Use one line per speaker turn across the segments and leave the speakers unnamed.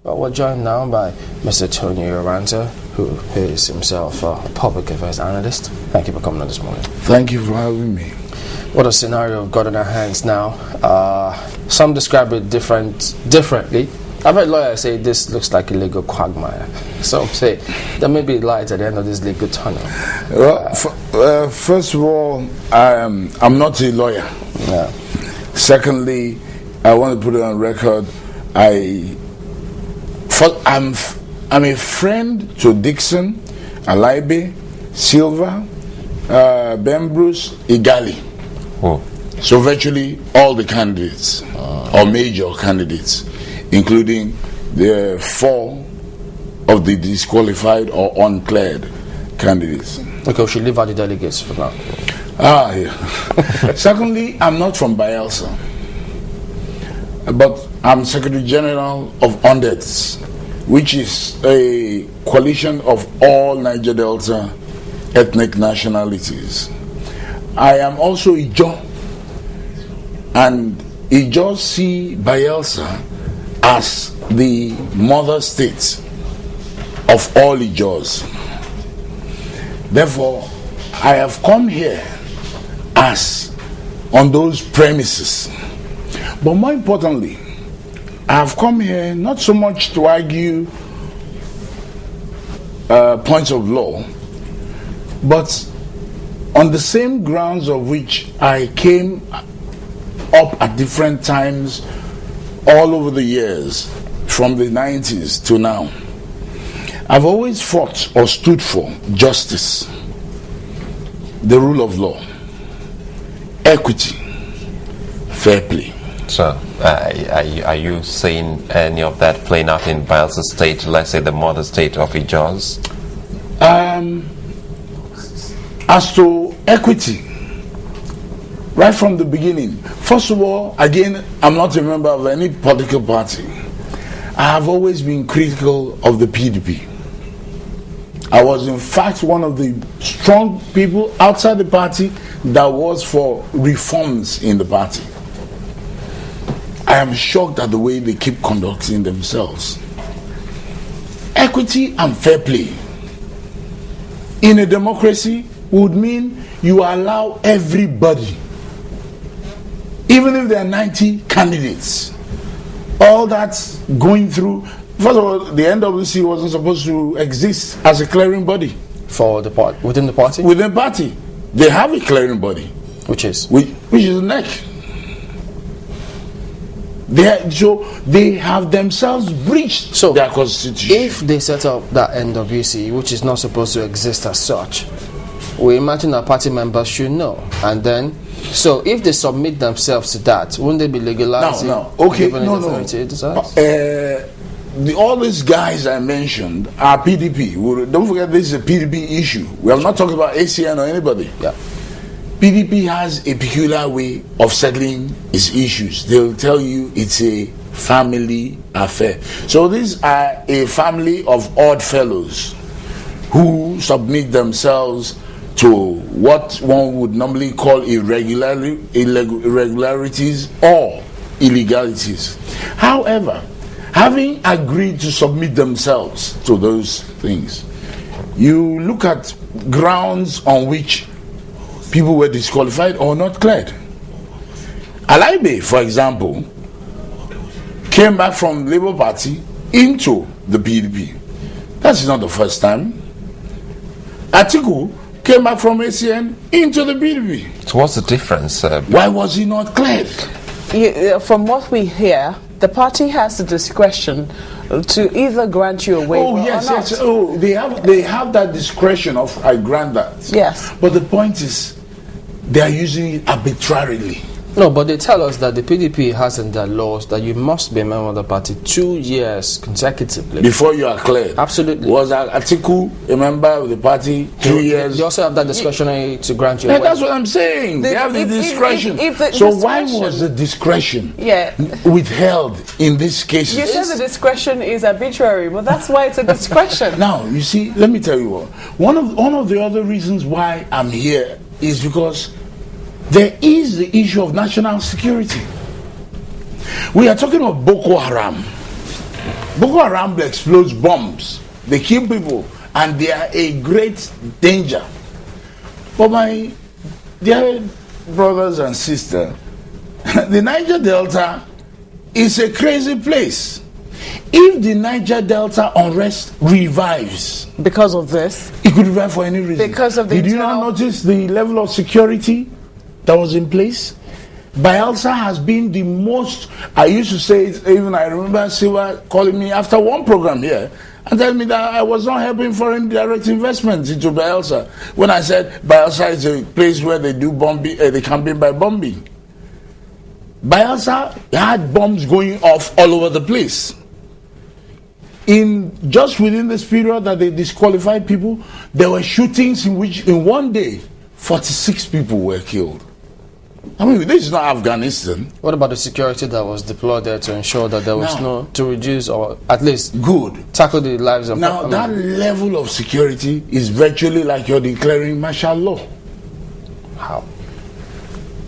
Well, we're joined now by Mr. Tony Uranta, who is himself a public affairs analyst. Thank you for coming on this morning.
Thank you for having me.
What a scenario we've got in our hands now. Some describe it differently. I've heard lawyers say this looks like a legal quagmire. Some say there may be light at the end of this legal tunnel.
Well, first of all, I'm not a lawyer.
Yeah.
Secondly, I want to put it on record. I'm a friend to Dixon, Alaibe, Silva, Ben Bruce, Igali.
Oh.
So virtually all the candidates, or major candidates, including the 4 of the disqualified or uncleared candidates.
Okay, we should leave out the delegates for now.
Yeah. Secondly, I'm not from Bayelsa, but I'm Secretary General of UNDETS, which is a coalition of all Niger Delta ethnic nationalities. I am also Ijo, and Ijo see Bayelsa as the mother state of all Ijos. Therefore, I have come here as on those premises. But more importantly, I have come here not so much to argue points of law, but on the same grounds of which I came up at different times all over the years, from the 90s to now. I've always fought or stood for justice, the rule of law, equity, fair play.
So, are you seeing any of that playing out in Bayelsa State, let's say the mother state of Ijaz?
As to equity, right from the beginning, first of all, again, I'm not a member of any political party. I have always been critical of the PDP. I was in fact one of the strong people outside the party that was for reforms in the party. I am shocked at the way they keep conducting themselves. Equity and fair play in a democracy would mean you allow everybody, even if there are 90 candidates, all that's going through. First of all, the NWC wasn't supposed to exist as a clearing body
For the part within the party?
Within the party, they have a clearing body,
Which is
the NEC. They have themselves breached their constitution.
If they set up that NWC, which is not supposed to exist as such, we imagine our party members should know. And then, so if they submit themselves to that, wouldn't they be legalizing?
All these guys I mentioned are PDP. Don't forget, this is a PDP issue. We are not talking about ACN or anybody.
Yeah.
PDP has a peculiar way of settling its issues. They'll tell you it's a family affair. So these are a family of odd fellows who submit themselves to what one would normally call irregularities or illegalities. However, having agreed to submit themselves to those things, you look at grounds on which people were disqualified or not cleared. Alaibe, for example, came back from Labour Party into the PDP. That's not the first time. Atiku came back from ACN into the PDP.
So what's the difference?
Why was he not cleared?
From what we hear, the party has the discretion to either grant you a waiver or not.
Yes. Oh, they have that discretion of I grant that.
Yes.
But the point is, they are using it arbitrarily.
No, but they tell us that the PDP has in their laws that you must be a member of the party 2 years consecutively
before you are cleared.
Absolutely.
Was Atiku a member of the party 2 years?
You also have that discretionary to grant you.
That's what I'm saying. They have the discretion. So why was the discretion withheld in this case?
You said the discretion is arbitrary, but that's why it's a discretion.
Now, you see, let me tell you what. One of the other reasons why I'm here is because there is the issue of national security. We are talking about Boko Haram. Boko Haram explodes bombs. They kill people, and they are a great danger. But my dear brothers and sisters, the Niger Delta is a crazy place. If the Niger Delta unrest revives,
because of this,
it could revive for any reason.
Because of the
Did you not notice the level of security that was in place? Bayelsa has been the most. I used to say it, even I remember Silva calling me after one program here and telling me that I was not helping foreign direct investments into Bayelsa. When I said Bayelsa is a place where they do bombing, they campaign by bombing. Bayelsa had bombs going off all over the place. Just within this period that they disqualified people, there were shootings in which in one day 46 people were killed. I mean, this is not Afghanistan.
What about the security that was deployed there to ensure that there was to reduce or at least tackle the lives of
now that level of security is virtually like you're declaring martial law.
How?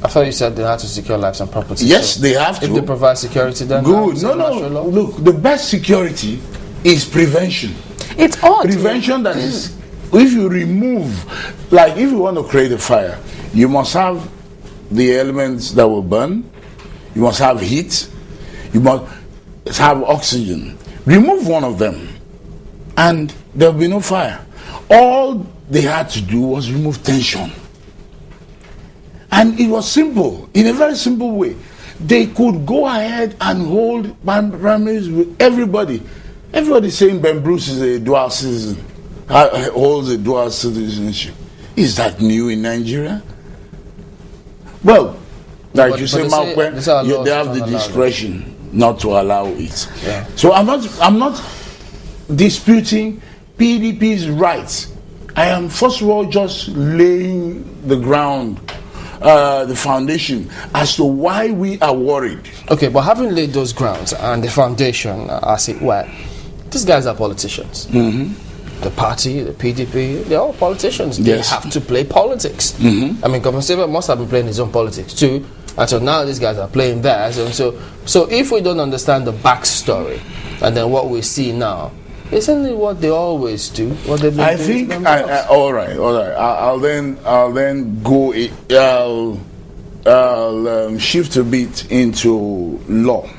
I thought you said they had to secure lives and property.
Yes, so they have to.
If they provide security, then
good. No. Look, the best security is prevention.
It's odd.
Prevention that is, if you remove, like if you want to create a fire, you must have the elements that will burn. You must have heat. You must have oxygen. Remove one of them, and there will be no fire. All they had to do was remove tension. And it was simple, in a very simple way. They could go ahead and hold primaries with everybody. Everybody saying Ben Bruce is a dual citizen, holds a dual citizenship. Is that new in Nigeria? Well, like you say, they have the discretion not to allow it.
Yeah.
So I'm not disputing PDP's rights. I am first of all just laying the ground, the foundation as to why we are worried.
Okay, but having laid those grounds and the foundation, as it were, these guys are politicians.
Mm-hmm.
The party, the PDP, they're all politicians.
Yes.
They have to play politics.
Mm-hmm.
I mean, Governor Silva must have been playing his own politics too. And so now these guys are playing theirs. And so if we don't understand the backstory and then what we see now, isn't it what they always do? What they've been doing to themselves?
All right. I'll then go. I'll shift a bit into law.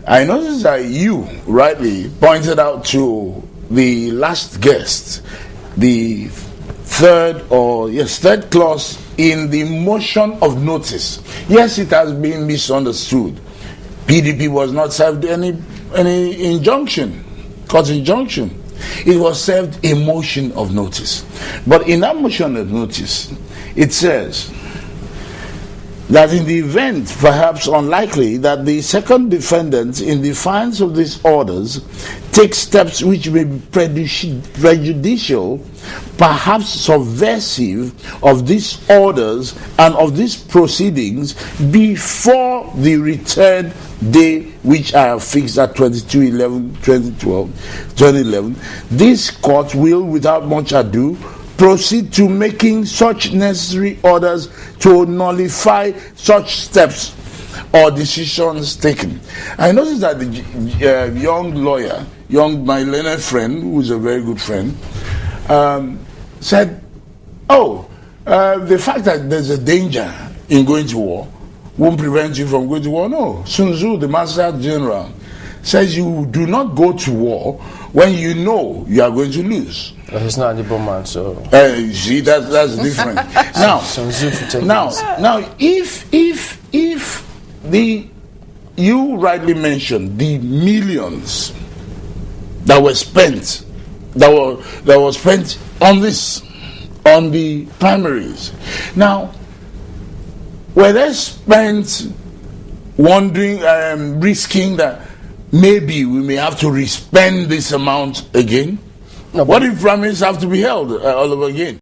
I noticed that you rightly pointed out to the last guest the third clause in the motion of notice. Yes, it has been misunderstood. PDP was not served any injunction, court injunction. It was served a motion of notice. But in that motion of notice, it says that in the event, perhaps unlikely, that the second defendant, in defiance of these orders, takes steps which may be prejudicial, perhaps subversive of these orders and of these proceedings before the return day which I have fixed at 22/11/2011, this court will, without much ado, proceed to making such necessary orders to nullify such steps or decisions taken. I noticed that the young lawyer, my learned friend, who is a very good friend, said, the fact that there's a danger in going to war won't prevent you from going to war. No. Sun Tzu, the Master General, says you do not go to war when you know you are going to lose.
He's not a man, so
you see that's different. Now, if you rightly mentioned the millions that were spent, that were spent on the primaries. Now, were they spent wondering, risking that maybe we may have to respend this amount again?
No,
what if primaries have to be held all over again?